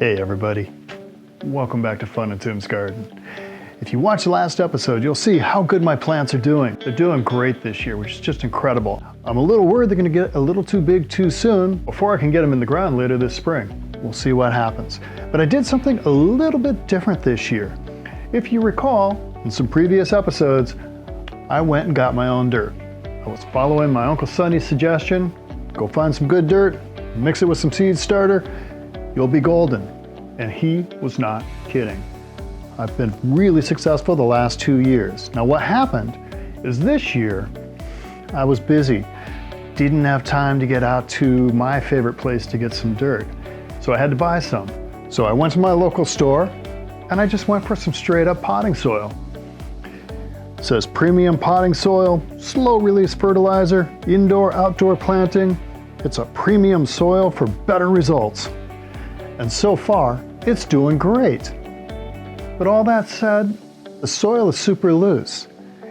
Hey everybody, welcome back to Fun in Tim's Garden. If you watched the last episode, you'll see how good my plants are doing. They're doing great this year, which is just incredible. I'm a little worried they're gonna get a little too big too soon before I can get them in the ground later this spring. We'll see what happens. But I did something a little bit different this year. If you recall, in some previous episodes, I went and got my own dirt. I was following my Uncle Sonny's suggestion, go find some good dirt, mix it with some seed starter, you'll be golden. And he was not kidding. I've been really successful the last 2 years. Now what happened is this year, I was busy. Didn't have time to get out to my favorite place to get some dirt. So I had to buy some. So I went to my local store and I just went for some straight up potting soil. It says premium potting soil, slow release fertilizer, indoor, outdoor planting. It's a premium soil for better results. And so far, it's doing great. But all that said, the soil is super loose.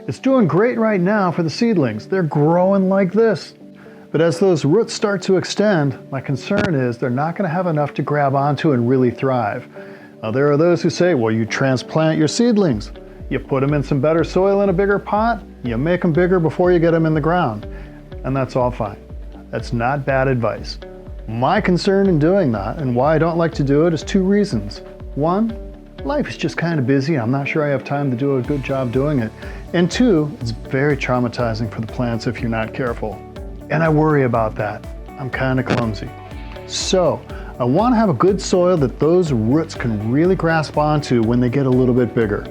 It's doing great right now for the seedlings. They're growing like this. But as those roots start to extend, my concern is they're not going to have enough to grab onto and really thrive. Now, there are those who say, well, you transplant your seedlings. You put them in some better soil in a bigger pot, you make them bigger before you get them in the ground. And that's all fine. That's not bad advice. My concern in doing that, and why I don't like to do it, is 2 reasons. 1, life is just kind of busy. I'm not sure I have time to do a good job doing it. And 2, it's very traumatizing for the plants if you're not careful. And I worry about that. I'm kind of clumsy. So I want to have a good soil that those roots can really grasp onto when they get a little bit bigger.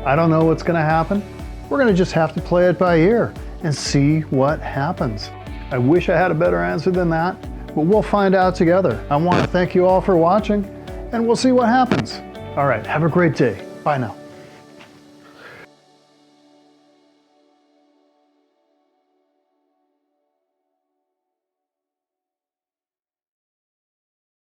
I don't know what's going to happen. We're going to just have to play it by ear and see what happens. I wish I had a better answer than that, but we'll find out together. I want to thank you all for watching, and we'll see what happens. All right, have a great day. Bye now.